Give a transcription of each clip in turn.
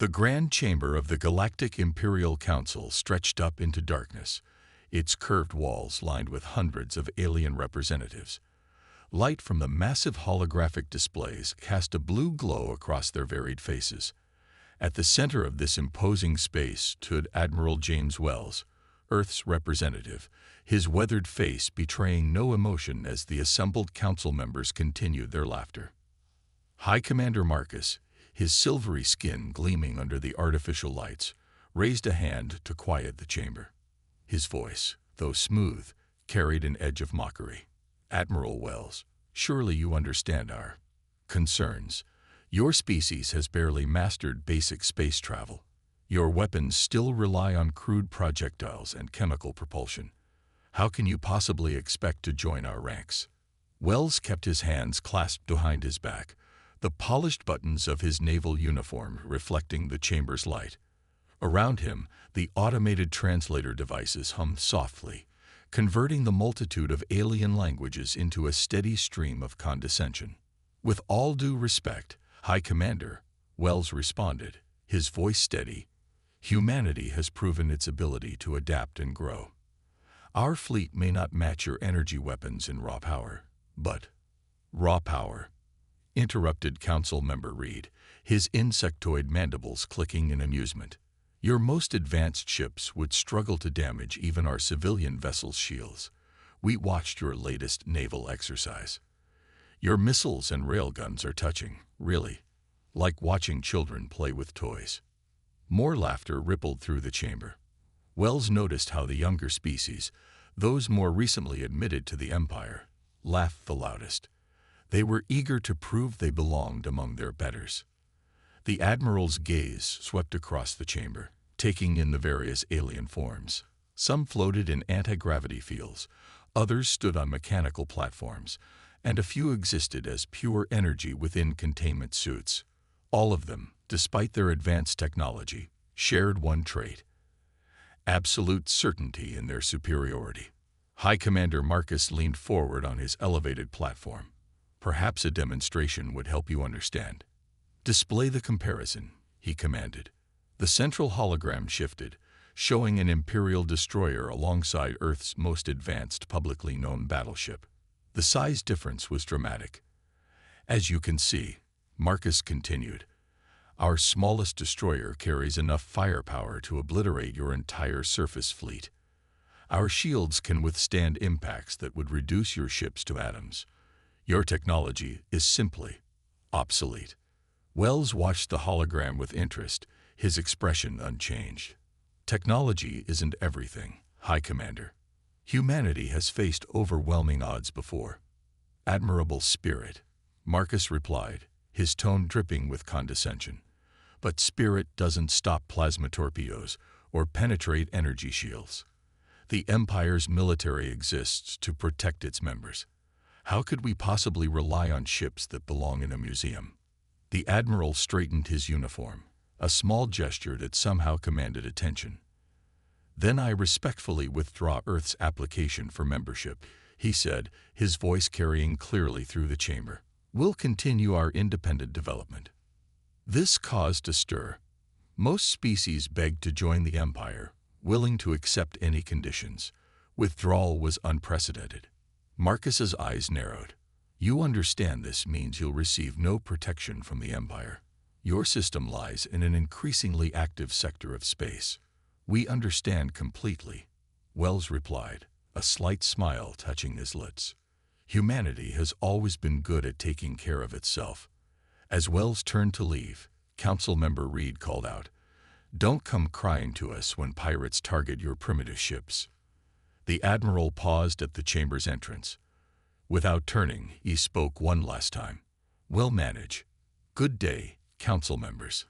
The grand chamber of the Galactic Imperial Council stretched up into darkness, its curved walls lined with hundreds of alien representatives. Light from the massive holographic displays cast a blue glow across their varied faces. At the center of this imposing space stood Admiral James Wells, Earth's representative, his weathered face betraying no emotion as the assembled council members continued their laughter. High Commander Marcus, his silvery skin gleaming under the artificial lights, raised a hand to quiet the chamber. His voice, though smooth, carried an edge of mockery. "Admiral Wells, surely you understand our concerns. Your species has barely mastered basic space travel. Your weapons still rely on crude projectiles and chemical propulsion. How can you possibly expect to join our ranks?" Wells kept his hands clasped behind his back, the polished buttons of his naval uniform reflecting the chamber's light. Around him, the automated translator devices hummed softly, converting the multitude of alien languages into a steady stream of condescension. "With all due respect, High Commander," Wells responded, his voice steady, "humanity has proven its ability to adapt and grow. Our fleet may not match your energy weapons in raw power, but—" "Raw power," interrupted Council Member Reed, his insectoid mandibles clicking in amusement. "Your most advanced ships would struggle to damage even our civilian vessels' shields. We watched your latest naval exercise. Your missiles and railguns are touching, really, like watching children play with toys." More laughter rippled through the chamber. Wells noticed how the younger species, those more recently admitted to the Empire, laughed the loudest. They were eager to prove they belonged among their betters. The Admiral's gaze swept across the chamber, taking in the various alien forms. Some floated in anti-gravity fields, others stood on mechanical platforms, and a few existed as pure energy within containment suits. All of them, despite their advanced technology, shared one trait: absolute certainty in their superiority. High Commander Marcus leaned forward on his elevated platform. "Perhaps a demonstration would help you understand." "Display the comparison," he commanded. The central hologram shifted, showing an Imperial destroyer alongside Earth's most advanced publicly known battleship. The size difference was dramatic. "As you can see," Marcus continued, "our smallest destroyer carries enough firepower to obliterate your entire surface fleet. Our shields can withstand impacts that would reduce your ships to atoms. Your technology is simply obsolete." Wells watched the hologram with interest, his expression unchanged. "Technology isn't everything, High Commander. Humanity has faced overwhelming odds before." "Admirable spirit," Marcus replied, his tone dripping with condescension. "But spirit doesn't stop plasma torpedoes or penetrate energy shields. The Empire's military exists to protect its members. How could we possibly rely on ships that belong in a museum?" The Admiral straightened his uniform, a small gesture that somehow commanded attention. "Then I respectfully withdraw Earth's application for membership," he said, his voice carrying clearly through the chamber. "We'll continue our independent development." This caused a stir. Most species begged to join the Empire, willing to accept any conditions. Withdrawal was unprecedented. Marcus's eyes narrowed. "You understand this means you'll receive no protection from the Empire. Your system lies in an increasingly active sector of space." "We understand completely," Wells replied, a slight smile touching his lips. "Humanity has always been good at taking care of itself." As Wells turned to leave, Council Member Reed called out, "Don't come crying to us when pirates target your primitive ships." The Admiral paused at the chamber's entrance. Without turning, he spoke one last time. "Well managed. Good day, Council members."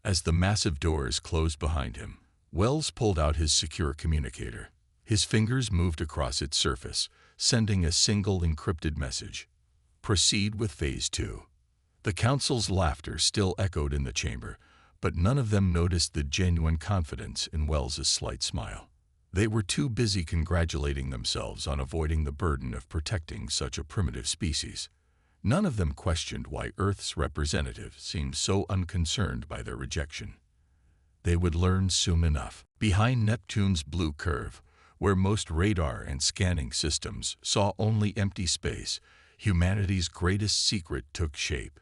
As the massive doors closed behind him, Wells pulled out his secure communicator. His fingers moved across its surface, sending a single encrypted message: "Proceed with Phase 2." The Council's laughter still echoed in the chamber, but none of them noticed the genuine confidence in Wells's slight smile. They were too busy congratulating themselves on avoiding the burden of protecting such a primitive species. None of them questioned why Earth's representative seemed so unconcerned by their rejection. They would learn soon enough. Behind Neptune's blue curve, where most radar and scanning systems saw only empty space, humanity's greatest secret took shape.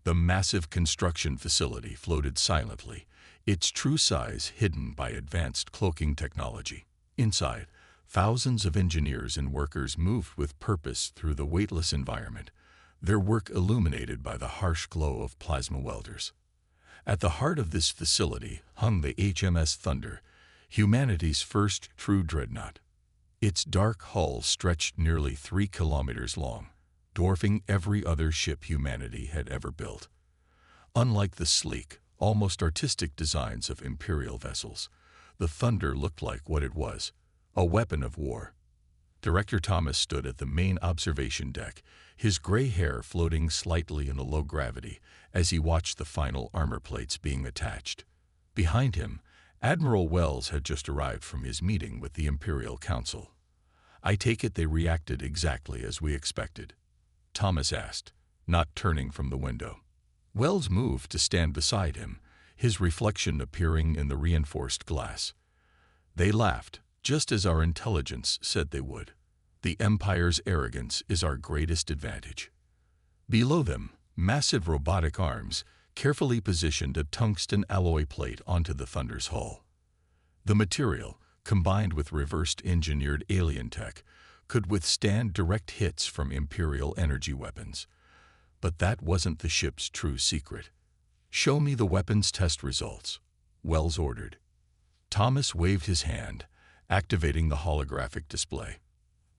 The massive construction facility floated silently, its true size hidden by advanced cloaking technology. Inside, thousands of engineers and workers moved with purpose through the weightless environment, their work illuminated by the harsh glow of plasma welders. At the heart of this facility hung the HMS Thunder, humanity's first true dreadnought. Its dark hull stretched nearly 3 kilometers long, dwarfing every other ship humanity had ever built. Unlike the sleek, almost artistic designs of Imperial vessels, the Thunder looked like what it was, a weapon of war. Director Thomas stood at the main observation deck, his gray hair floating slightly in the low gravity as he watched the final armor plates being attached. Behind him, Admiral Wells had just arrived from his meeting with the Imperial Council. "I take it they reacted exactly as we expected?" Thomas asked, not turning from the window. Wells moved to stand beside him, his reflection appearing in the reinforced glass. "They laughed, just as our intelligence said they would. The Empire's arrogance is our greatest advantage." Below them, massive robotic arms carefully positioned a tungsten alloy plate onto the Thunder's hull. The material, combined with reversed engineered alien tech, could withstand direct hits from Imperial energy weapons. But that wasn't the ship's true secret. "Show me the weapons test results," Wells ordered. Thomas waved his hand, activating the holographic display.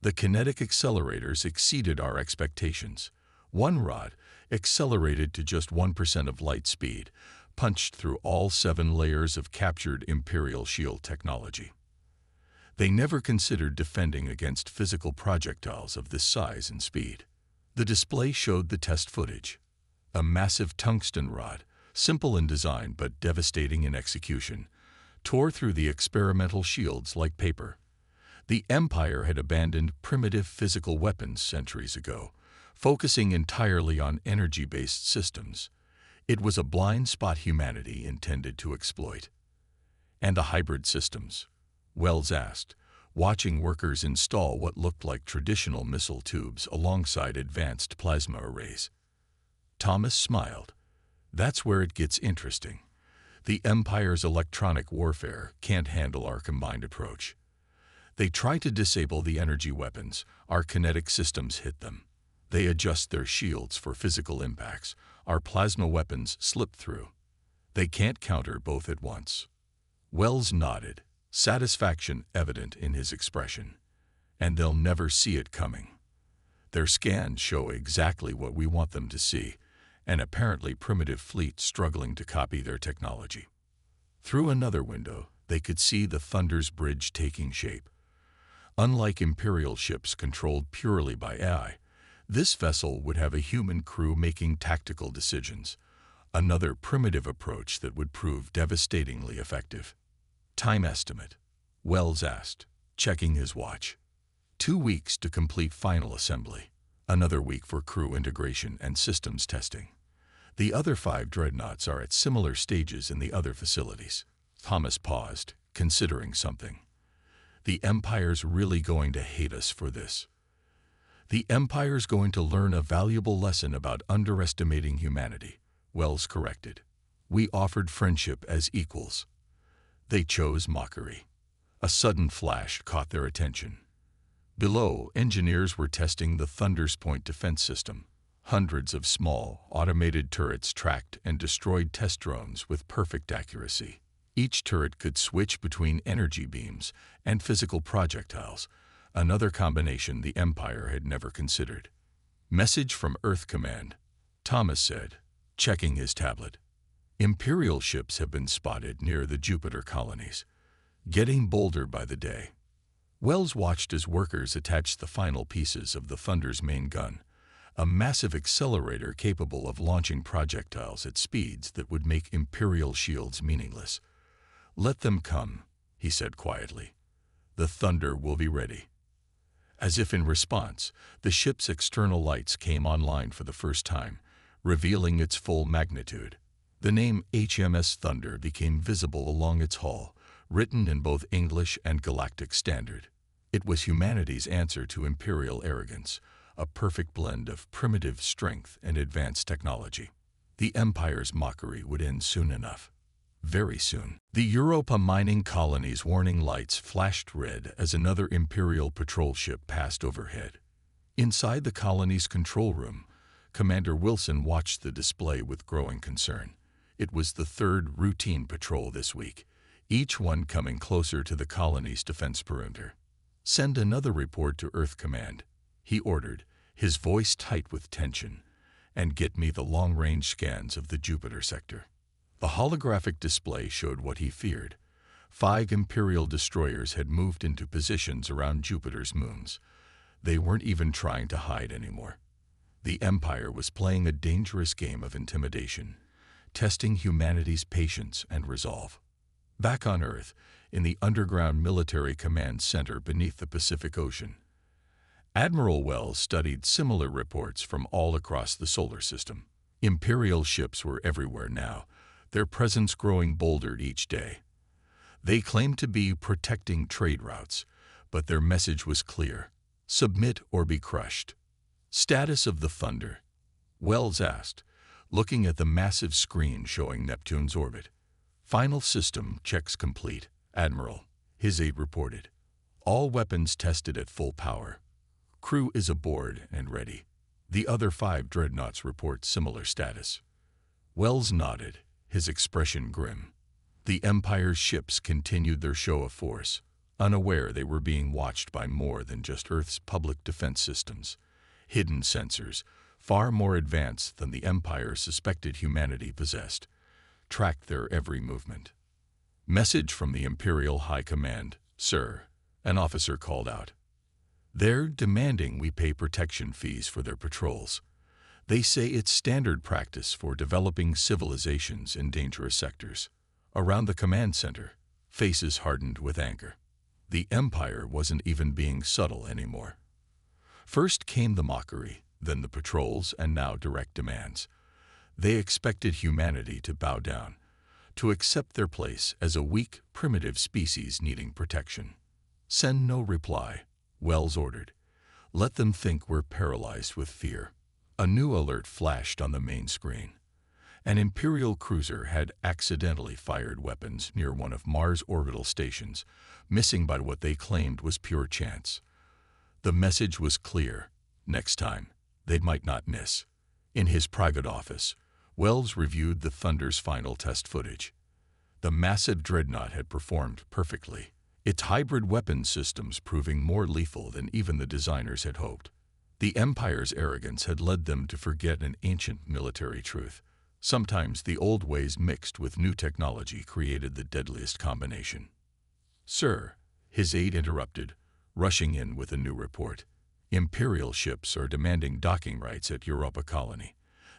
The kinetic accelerators exceeded our expectations. One rod, accelerated to just 1% of light speed, punched through all 7 layers of captured Imperial shield technology. They never considered defending against physical projectiles of this size and speed. The display showed the test footage. A massive tungsten rod, simple in design but devastating in execution, tore through the experimental shields like paper. The Empire had abandoned primitive physical weapons centuries ago, focusing entirely on energy-based systems. It was a blind spot humanity intended to exploit. "And the hybrid systems?" Wells asked, watching workers install what looked like traditional missile tubes alongside advanced plasma arrays. Thomas smiled. "That's where it gets interesting. The Empire's electronic warfare can't handle our combined approach. They try to disable the energy weapons, our kinetic systems hit them. They adjust their shields for physical impacts, our plasma weapons slip through. They can't counter both at once." Wells nodded, satisfaction evident in his expression. "And they'll never see it coming. Their scans show exactly what we want them to see, an apparently primitive fleet struggling to copy their technology." Through another window, they could see the Thunder's bridge taking shape. Unlike Imperial ships controlled purely by AI, this vessel would have a human crew making tactical decisions, another primitive approach that would prove devastatingly effective. "Time estimate?" Wells asked, checking his watch. 2 weeks to complete final assembly, another week for crew integration and systems testing. The other 5 dreadnoughts are at similar stages in the other facilities. Thomas paused, considering something. "The Empire's really going to hate us for this." "The Empire's going to learn a valuable lesson about underestimating humanity," Wells corrected. "We offered friendship as equals. They chose mockery." A sudden flash caught their attention. Below, engineers were testing the Thunder's point defense system. Hundreds of small, automated turrets tracked and destroyed test drones with perfect accuracy. Each turret could switch between energy beams and physical projectiles, another combination the Empire had never considered. "Message from Earth Command," Thomas said, checking his tablet. "Imperial ships have been spotted near the Jupiter colonies, getting bolder by the day." Wells watched as workers attached the final pieces of the Thunder's main gun, a massive accelerator capable of launching projectiles at speeds that would make Imperial shields meaningless. "Let them come," he said quietly. "The Thunder will be ready." As if in response, the ship's external lights came online for the first time, revealing its full magnitude. The name HMS Thunder became visible along its hull, written in both English and Galactic Standard. It was humanity's answer to imperial arrogance, a perfect blend of primitive strength and advanced technology. The Empire's mockery would end soon enough. Very soon. The Europa mining colony's warning lights flashed red as another Imperial patrol ship passed overhead. Inside the colony's control room, Commander Wilson watched the display with growing concern. It was the third routine patrol this week, each one coming closer to the colony's defense perimeter. "Send another report to Earth Command," he ordered, his voice tight with tension, "and get me the long-range scans of the Jupiter sector." The holographic display showed what he feared. 5 Imperial destroyers had moved into positions around Jupiter's moons. They weren't even trying to hide anymore. The Empire was playing a dangerous game of intimidation, testing humanity's patience and resolve. Back on Earth, in the underground military command center beneath the Pacific Ocean, Admiral Wells studied similar reports from all across the solar system. Imperial ships were everywhere now, their presence growing bolder each day. They claimed to be protecting trade routes, but their message was clear: submit or be crushed. "Status of the Thunder?" Wells asked, looking at the massive screen showing Neptune's orbit. "Final system checks complete, Admiral," his aide reported. "All weapons tested at full power. Crew is aboard and ready." The other 5 dreadnoughts report similar status. Wells nodded, his expression grim. The Empire's ships continued their show of force, unaware they were being watched by more than just Earth's public defense systems. Hidden sensors, far more advanced than the Empire suspected humanity possessed, tracked their every movement. "Message from the Imperial High Command, sir," an officer called out. "They're demanding we pay protection fees for their patrols. They say it's standard practice for developing civilizations in dangerous sectors." Around the command center, faces hardened with anger. The Empire wasn't even being subtle anymore. First came the mockery, then the patrols, and now direct demands. They expected humanity to bow down, to accept their place as a weak, primitive species needing protection. "Send no reply," Wells ordered. "Let them think we're paralyzed with fear." A new alert flashed on the main screen. An Imperial cruiser had accidentally fired weapons near one of Mars' orbital stations, missing by what they claimed was pure chance. The message was clear: next time, they might not miss. In his private office, Wells reviewed the Thunder's final test footage. The massive Dreadnought had performed perfectly, its hybrid weapons systems proving more lethal than even the designers had hoped. The Empire's arrogance had led them to forget an ancient military truth. Sometimes the old ways mixed with new technology created the deadliest combination. "Sir," his aide interrupted, rushing in with a new report. "Imperial ships are demanding docking rights at Europa Colony.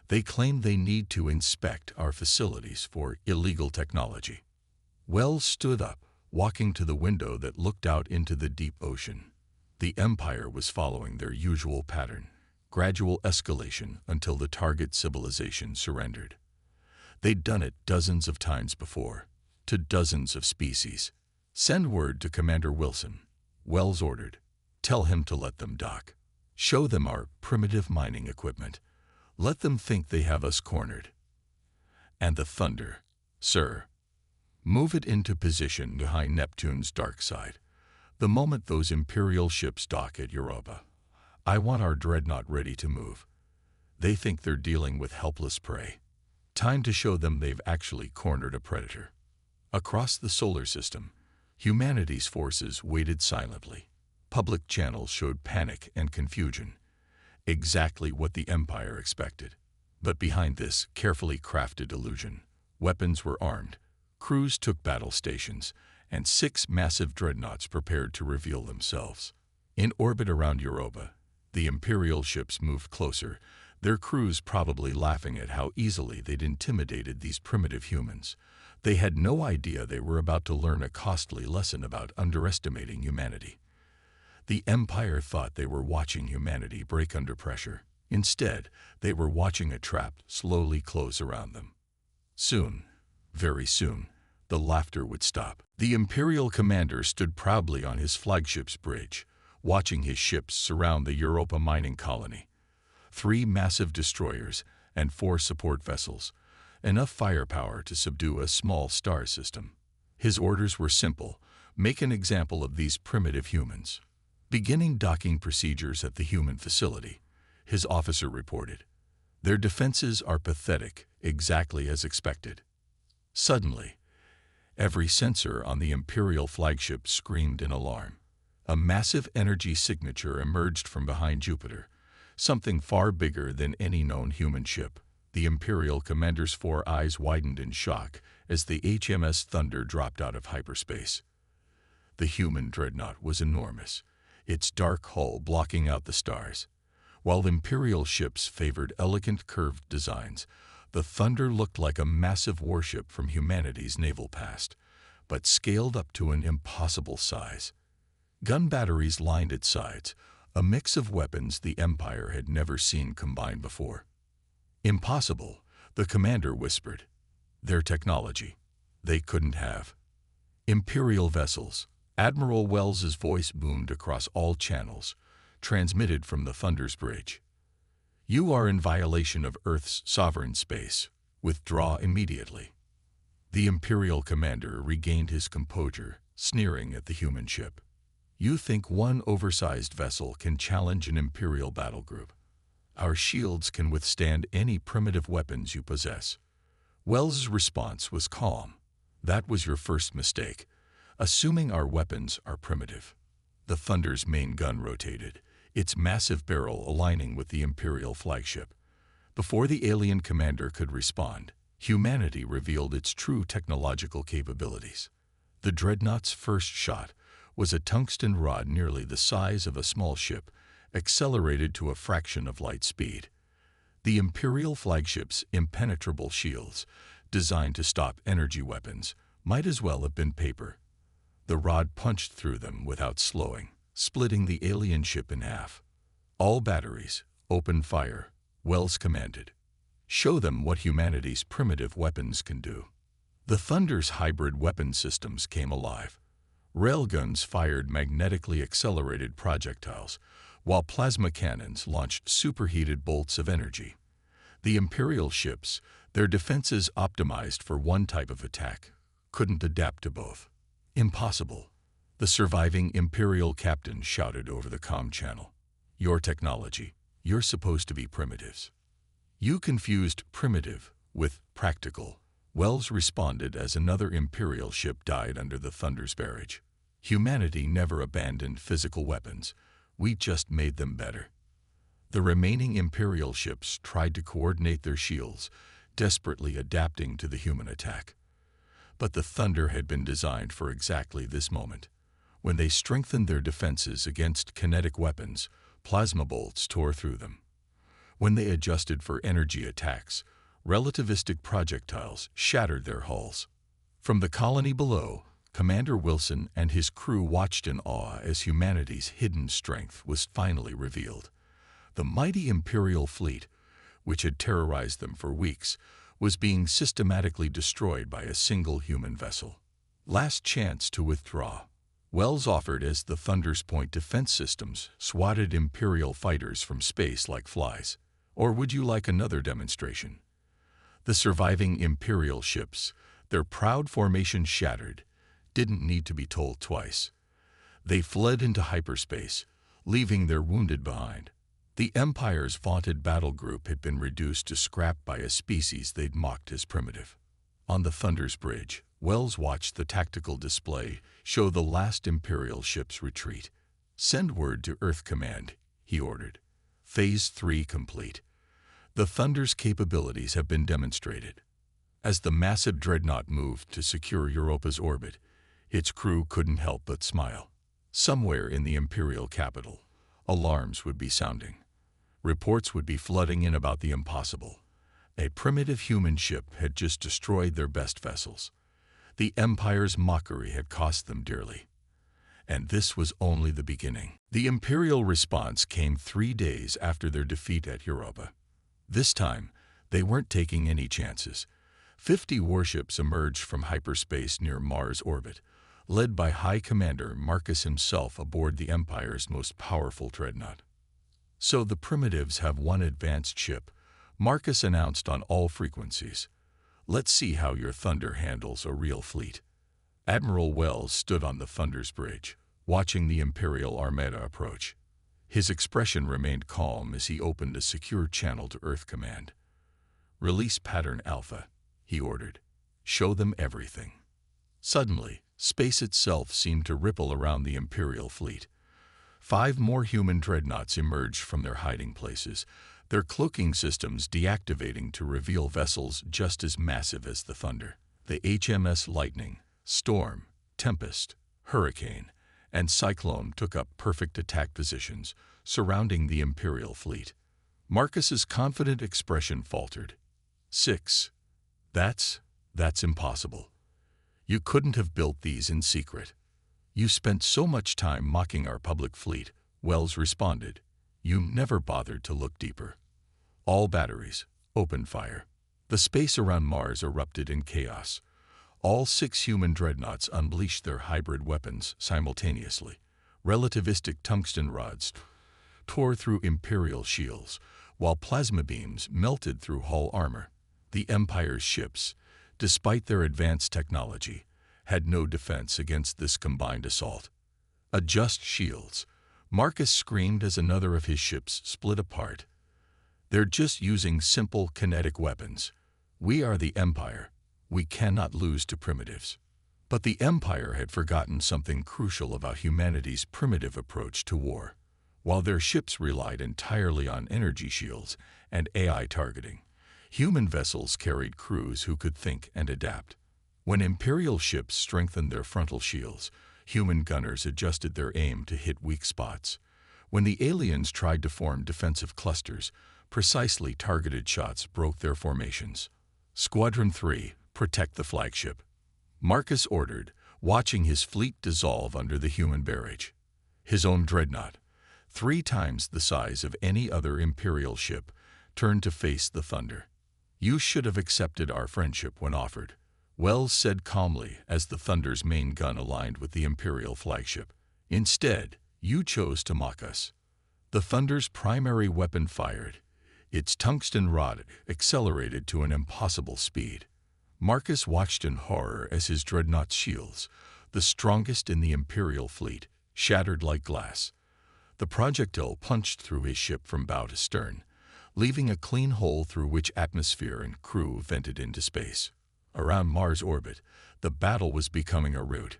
They claim they need to inspect our facilities for illegal technology." Wells stood up, walking to the window that looked out into the deep ocean. The Empire was following their usual pattern: gradual escalation until the target civilization surrendered. They'd done it dozens of times before, to dozens of species. "Send word to Commander Wilson," Wells ordered. "Tell him to let them dock. Show them our primitive mining equipment. Let them think they have us cornered. And the Thunder, sir. Move it into position behind Neptune's dark side. The moment those Imperial ships dock at Europa, I want our Dreadnought ready to move. They think they're dealing with helpless prey. Time to show them they've actually cornered a predator." Across the solar system, humanity's forces waited silently. Public channels showed panic and confusion, exactly what the Empire expected. But behind this carefully crafted illusion, weapons were armed, crews took battle stations, and 6 massive dreadnoughts prepared to reveal themselves. In orbit around Europa, the Imperial ships moved closer, their crews probably laughing at how easily they'd intimidated these primitive humans. They had no idea they were about to learn a costly lesson about underestimating humanity. The Empire thought they were watching humanity break under pressure. Instead, they were watching a trap slowly close around them. Soon, very soon, the laughter would stop. The Imperial commander stood proudly on his flagship's bridge, watching his ships surround the Europa mining colony. 3 massive destroyers and 4 support vessels, enough firepower to subdue a small star system. His orders were simple: make an example of these primitive humans. Beginning docking procedures at the human facility, his officer reported. Their defenses are pathetic, exactly as expected. Suddenly, every sensor on the Imperial flagship screamed in alarm. A massive energy signature emerged from behind Jupiter, something far bigger than any known human ship. The Imperial commander's 4 eyes widened in shock as the HMS Thunder dropped out of hyperspace. The human Dreadnought was enormous, its dark hull blocking out the stars. While Imperial ships favored elegant curved designs, the Thunder looked like a massive warship from humanity's naval past, but scaled up to an impossible size. Gun batteries lined its sides, a mix of weapons the Empire had never seen combined before. Impossible, the commander whispered. Their technology, they couldn't have. Imperial vessels. Admiral Wells's voice boomed across all channels, transmitted from the Thunder's bridge. You are in violation of Earth's sovereign space. Withdraw immediately. The Imperial commander regained his composure, sneering at the human ship. You think one oversized vessel can challenge an Imperial battle group? Our shields can withstand any primitive weapons you possess. Wells's response was calm. That was your first mistake, assuming our weapons are primitive. The Thunder's main gun rotated, its massive barrel aligning with the Imperial flagship. Before the alien commander could respond, humanity revealed its true technological capabilities. The Dreadnought's first shot was a tungsten rod nearly the size of a small ship, accelerated to a fraction of light speed. The Imperial flagship's impenetrable shields, designed to stop energy weapons, might as well have been paper. The rod punched through them without slowing, splitting the alien ship in half. All batteries, open fire, Wells commanded. Show them what humanity's primitive weapons can do. The Thunder's hybrid weapon systems came alive. Railguns fired magnetically accelerated projectiles, while plasma cannons launched superheated bolts of energy. The Imperial ships, their defenses optimized for one type of attack, couldn't adapt to both. Impossible, the surviving Imperial captain shouted over the comm channel. Your technology, you're supposed to be primitives. You confused primitive with practical, Wells responded as another Imperial ship died under the Thunder's barrage. Humanity never abandoned physical weapons. We just made them better. The remaining Imperial ships tried to coordinate their shields, desperately adapting to the human attack. But the Thunder had been designed for exactly this moment. When they strengthened their defenses against kinetic weapons, plasma bolts tore through them. When they adjusted for energy attacks, relativistic projectiles shattered their hulls. From the colony below, Commander Wilson and his crew watched in awe as humanity's hidden strength was finally revealed. The mighty Imperial fleet, which had terrorized them for weeks, was being systematically destroyed by a single human vessel. Last chance to withdraw, Wells offered as the Thunder's point defense systems swatted Imperial fighters from space like flies. Or would you like another demonstration? The surviving Imperial ships, their proud formation shattered, didn't need to be told twice. They fled into hyperspace, leaving their wounded behind. The Empire's vaunted battle group had been reduced to scrap by a species they'd mocked as primitive. On the Thunder's bridge, Wells watched the tactical display show the last Imperial ship's retreat. Send word to Earth Command, he ordered. Phase 3 complete. The Thunder's capabilities have been demonstrated. As the massive Dreadnought moved to secure Europa's orbit, its crew couldn't help but smile. Somewhere in the Imperial capital, alarms would be sounding. Reports would be flooding in about the impossible. A primitive human ship had just destroyed their best vessels. The Empire's mockery had cost them dearly. And this was only the beginning. The Imperial response came 3 days after their defeat at Europa. This time, they weren't taking any chances. 50 warships emerged from hyperspace near Mars orbit, led by High Commander Marcus himself aboard the Empire's most powerful Dreadnought. "So the Primitives have one advanced ship," Marcus announced on all frequencies. "Let's see how your Thunder handles a real fleet." Admiral Wells stood on the Thunder's bridge, watching the Imperial Armada approach. His expression remained calm as he opened a secure channel to Earth Command. "Release Pattern Alpha," he ordered. "Show them everything." Suddenly, space itself seemed to ripple around the Imperial fleet. 5 more human dreadnoughts emerged from their hiding places, their cloaking systems deactivating to reveal vessels just as massive as the Thunder. The HMS Lightning, Storm, Tempest, Hurricane, and Cyclone took up perfect attack positions, surrounding the Imperial fleet. Marcus's confident expression faltered. 6. That's impossible. You couldn't have built these in secret. You spent so much time mocking our public fleet, Wells responded. You never bothered to look deeper. All batteries, open fire. The space around Mars erupted in chaos. All 6 human dreadnoughts unleashed their hybrid weapons simultaneously. Relativistic tungsten rods tore through Imperial shields, while plasma beams melted through hull armor. The Empire's ships, despite their advanced technology, had no defense against this combined assault. "Adjust shields," Marcus screamed as another of his ships split apart. "They're just using simple kinetic weapons. We are the Empire. We cannot lose to primitives." But the Empire had forgotten something crucial about humanity's primitive approach to war. While their ships relied entirely on energy shields and AI targeting, human vessels carried crews who could think and adapt. When Imperial ships strengthened their frontal shields, human gunners adjusted their aim to hit weak spots. When the aliens tried to form defensive clusters, precisely targeted shots broke their formations. "Squadron 3, protect the flagship," Marcus ordered, watching his fleet dissolve under the human barrage. His own dreadnought, 3 times the size of any other Imperial ship, turned to face the Thunder. "You should have accepted our friendship when offered," Wells said calmly as the Thunder's main gun aligned with the Imperial flagship. "Instead, you chose to mock us." The Thunder's primary weapon fired. Its tungsten rod accelerated to an impossible speed. Marcus watched in horror as his dreadnought shields, the strongest in the Imperial fleet, shattered like glass. The projectile punched through his ship from bow to stern, leaving a clean hole through which atmosphere and crew vented into space. Around Mars orbit, the battle was becoming a rout.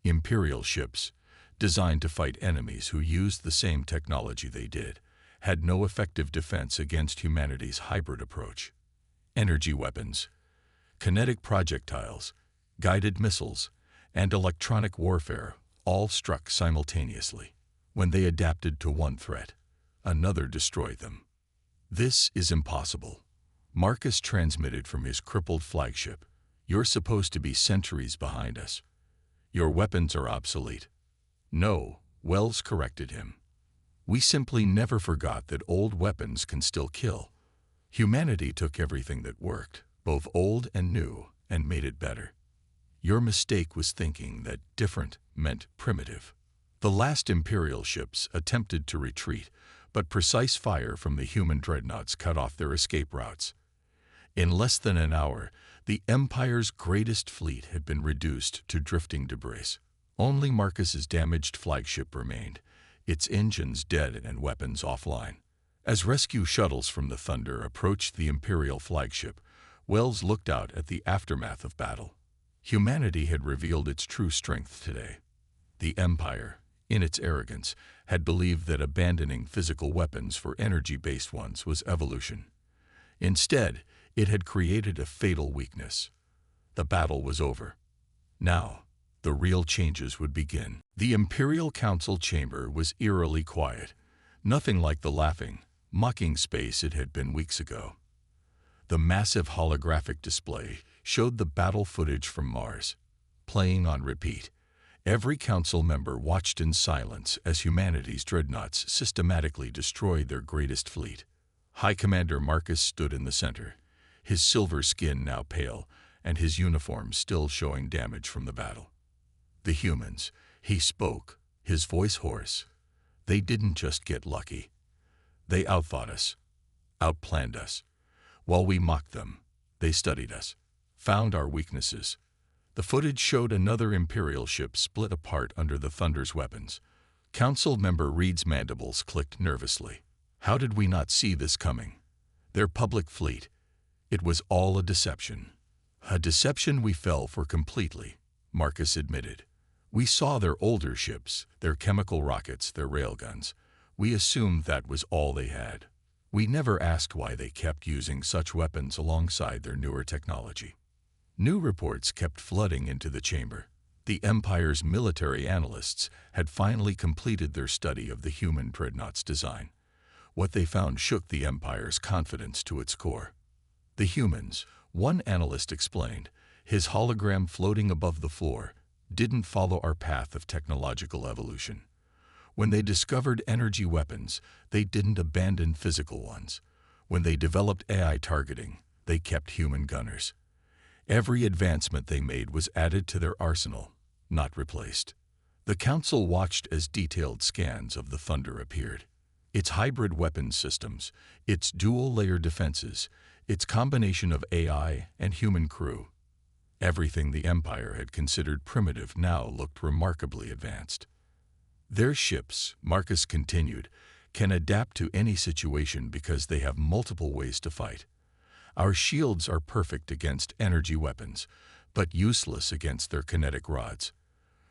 Imperial ships, designed to fight enemies who used the same technology they did, had no effective defense against humanity's hybrid approach. Energy weapons, kinetic projectiles, guided missiles, and electronic warfare all struck simultaneously. When they adapted to one threat, another destroyed them. "This is impossible," Marcus transmitted from his crippled flagship. "You're supposed to be centuries behind us. Your weapons are obsolete." "No," Wells corrected him. "We simply never forgot that old weapons can still kill. Humanity took everything that worked, both old and new, and made it better. Your mistake was thinking that different meant primitive." The last Imperial ships attempted to retreat, but precise fire from the human dreadnoughts cut off their escape routes. In less than an hour, the Empire's greatest fleet had been reduced to drifting debris. Only Marcus's damaged flagship remained, its engines dead and weapons offline. As rescue shuttles from the Thunder approached the Imperial flagship, Wells looked out at the aftermath of battle. Humanity had revealed its true strength today. The Empire, in its arrogance, had believed that abandoning physical weapons for energy-based ones was evolution. Instead, it had created a fatal weakness. The battle was over. Now, the real changes would begin. The Imperial Council chamber was eerily quiet, nothing like the laughing, mocking space it had been weeks ago. The massive holographic display showed the battle footage from Mars, playing on repeat. Every council member watched in silence as humanity's dreadnoughts systematically destroyed their greatest fleet. High Commander Marcus stood in the center, his silver skin now pale, and his uniform still showing damage from the battle. The humans, he spoke, his voice hoarse. They didn't just get lucky. They outthought us, outplanned us. While we mocked them, they studied us, found our weaknesses. The footage showed another Imperial ship split apart under the Thunder's weapons. Council member Reed's mandibles clicked nervously. How did we not see this coming? Their public fleet. It was all a deception. A deception we fell for completely, Marcus admitted. We saw their older ships, their chemical rockets, their railguns. We assumed that was all they had. We never asked why they kept using such weapons alongside their newer technology. New reports kept flooding into the chamber. The Empire's military analysts had finally completed their study of the human Dreadnought's design. What they found shook the Empire's confidence to its core. The humans, one analyst explained, his hologram floating above the floor, didn't follow our path of technological evolution. When they discovered energy weapons, they didn't abandon physical ones. When they developed AI targeting, they kept human gunners. Every advancement they made was added to their arsenal, not replaced. The Council watched as detailed scans of the Thunder appeared. Its hybrid weapons systems, its dual-layer defenses, its combination of AI and human crew. Everything the Empire had considered primitive now looked remarkably advanced. Their ships, Marcus continued, can adapt to any situation because they have multiple ways to fight. Our shields are perfect against energy weapons, but useless against their kinetic rods.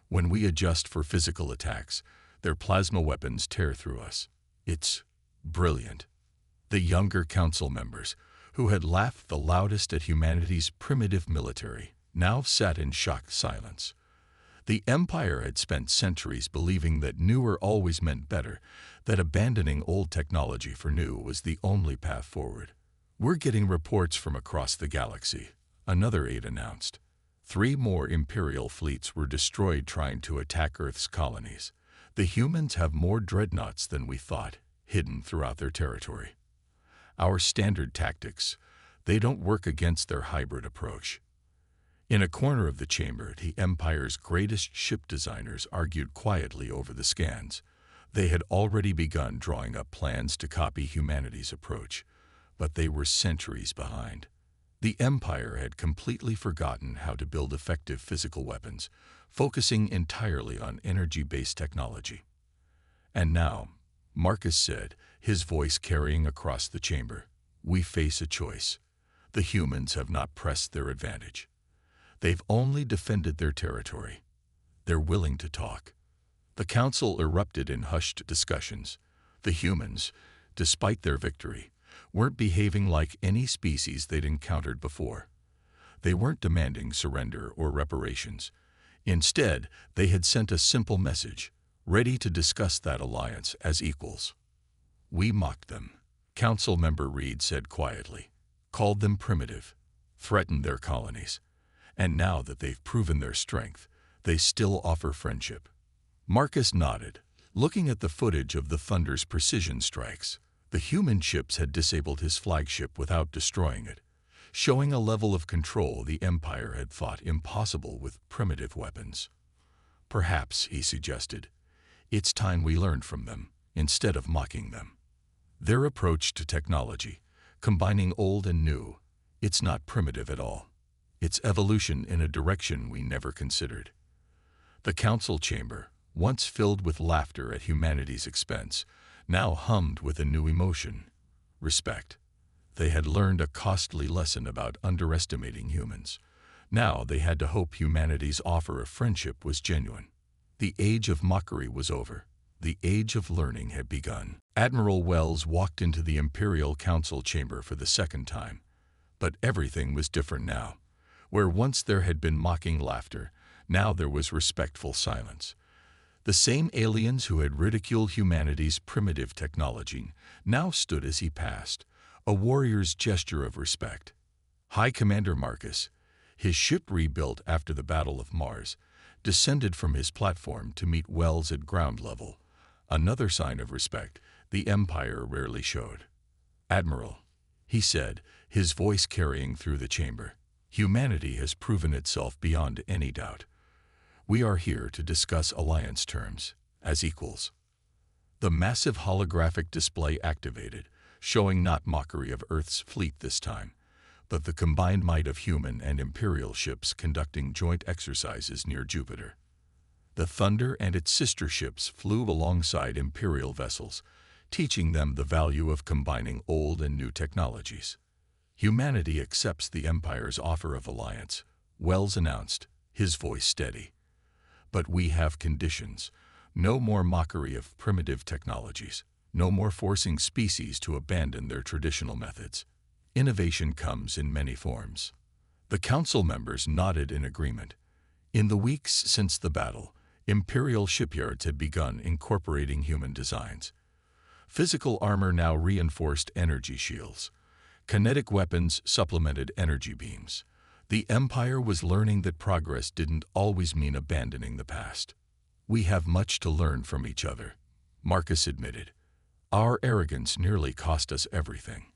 When we adjust for physical attacks, their plasma weapons tear through us. It's brilliant. The younger council members, who had laughed the loudest at humanity's primitive military, now sat in shocked silence. The Empire had spent centuries believing that newer always meant better, that abandoning old technology for new was the only path forward. We're getting reports from across the galaxy, another aide announced. 3 more Imperial fleets were destroyed trying to attack Earth's colonies. The humans have more dreadnoughts than we thought, hidden throughout their territory. Our standard tactics, they don't work against their hybrid approach. In a corner of the chamber, the Empire's greatest ship designers argued quietly over the scans. They had already begun drawing up plans to copy humanity's approach, but they were centuries behind. The Empire had completely forgotten how to build effective physical weapons, focusing entirely on energy-based technology. And now, Marcus said, his voice carrying across the chamber, we face a choice. The humans have not pressed their advantage. They've only defended their territory. They're willing to talk. The council erupted in hushed discussions. The humans, despite their victory, weren't behaving like any species they'd encountered before. They weren't demanding surrender or reparations. Instead, they had sent a simple message, ready to discuss that alliance as equals. We mocked them, Council Member Reed said quietly, called them primitive, threatened their colonies. And now that they've proven their strength, they still offer friendship. Marcus nodded, looking at the footage of the Thunder's precision strikes. The human ships had disabled his flagship without destroying it, showing a level of control the Empire had thought impossible with primitive weapons. Perhaps, he suggested, it's time we learned from them, instead of mocking them. Their approach to technology, combining old and new, it's not primitive at all. It's evolution in a direction we never considered. The council chamber, once filled with laughter at humanity's expense, now hummed with a new emotion, respect. They had learned a costly lesson about underestimating humans. Now they had to hope humanity's offer of friendship was genuine. The age of mockery was over. The age of learning had begun. Admiral Wells walked into the Imperial Council chamber for the second time. But everything was different now. Where once there had been mocking laughter, now there was respectful silence. The same aliens who had ridiculed humanity's primitive technology now stood as he passed, a warrior's gesture of respect. High Commander Marcus, his ship rebuilt after the Battle of Mars, descended from his platform to meet Wells at ground level, another sign of respect the Empire rarely showed. Admiral, he said, his voice carrying through the chamber. Humanity has proven itself beyond any doubt. We are here to discuss alliance terms as equals. The massive holographic display activated, showing not mockery of Earth's fleet this time, but the combined might of human and Imperial ships conducting joint exercises near Jupiter. The Thunder and its sister ships flew alongside Imperial vessels, teaching them the value of combining old and new technologies. Humanity accepts the Empire's offer of alliance, Wells announced, his voice steady. But we have conditions. No more mockery of primitive technologies. No more forcing species to abandon their traditional methods. Innovation comes in many forms. The Council members nodded in agreement. In the weeks since the battle, Imperial shipyards had begun incorporating human designs. Physical armor now reinforced energy shields. Kinetic weapons supplemented energy beams. The Empire was learning that progress didn't always mean abandoning the past. We have much to learn from each other, Marcus admitted. Our arrogance nearly cost us everything.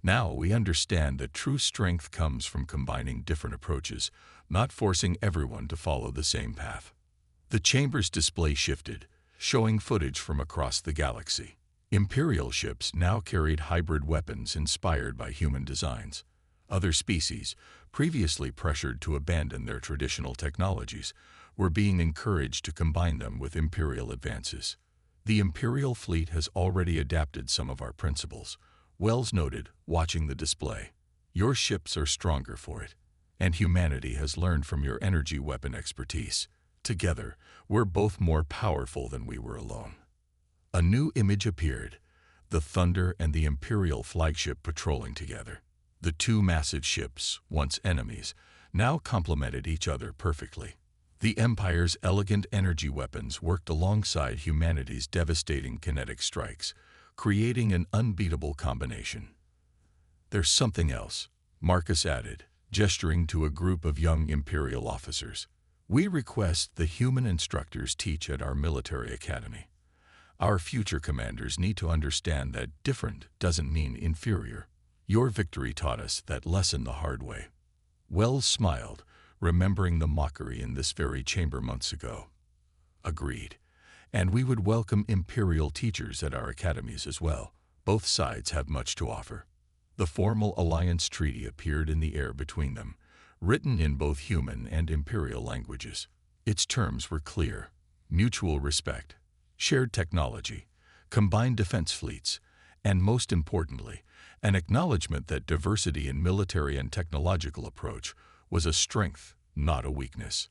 Now we understand that true strength comes from combining different approaches, not forcing everyone to follow the same path. The chamber's display shifted, showing footage from across the galaxy. Imperial ships now carried hybrid weapons inspired by human designs. Other species, previously pressured to abandon their traditional technologies, were being encouraged to combine them with Imperial advances. The Imperial fleet has already adapted some of our principles, Wells noted, watching the display. Your ships are stronger for it, and humanity has learned from your energy weapon expertise. Together, we're both more powerful than we were alone. A new image appeared, the Thunder and the Imperial flagship patrolling together. The two massive ships, once enemies, now complemented each other perfectly. The Empire's elegant energy weapons worked alongside humanity's devastating kinetic strikes, creating an unbeatable combination. There's something else, Marcus added, gesturing to a group of young Imperial officers. We request the human instructors teach at our military academy. Our future commanders need to understand that different doesn't mean inferior. Your victory taught us that lesson the hard way. Wells smiled, remembering the mockery in this very chamber months ago. Agreed. And we would welcome Imperial teachers at our academies as well. Both sides have much to offer. The formal alliance treaty appeared in the air between them, written in both human and Imperial languages. Its terms were clear: mutual respect, shared technology, combined defense fleets, and most importantly, an acknowledgement that diversity in military and technological approach was a strength, not a weakness.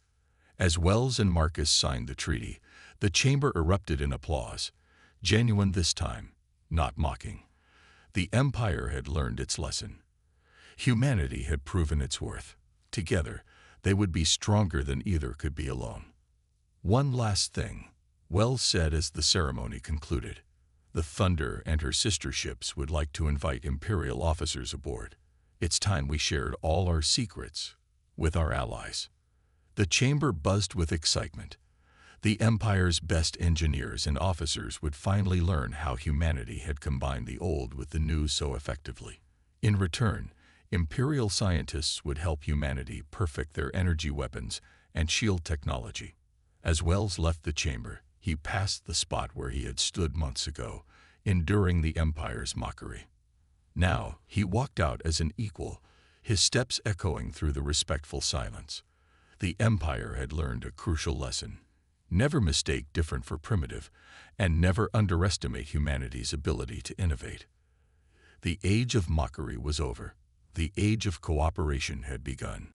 As Wells and Marcus signed the treaty, the chamber erupted in applause, genuine this time, not mocking. The Empire had learned its lesson. Humanity had proven its worth. Together, they would be stronger than either could be alone. One last thing, Wells said as the ceremony concluded. The Thunder and her sister ships would like to invite Imperial officers aboard. It's time we shared all our secrets with our allies. The chamber buzzed with excitement. The Empire's best engineers and officers would finally learn how humanity had combined the old with the new so effectively. In return, Imperial scientists would help humanity perfect their energy weapons and shield technology. As Wells left the chamber, he passed the spot where he had stood months ago, enduring the Empire's mockery. Now, he walked out as an equal, his steps echoing through the respectful silence. The Empire had learned a crucial lesson. Never mistake different for primitive, and never underestimate humanity's ability to innovate. The age of mockery was over. The age of cooperation had begun.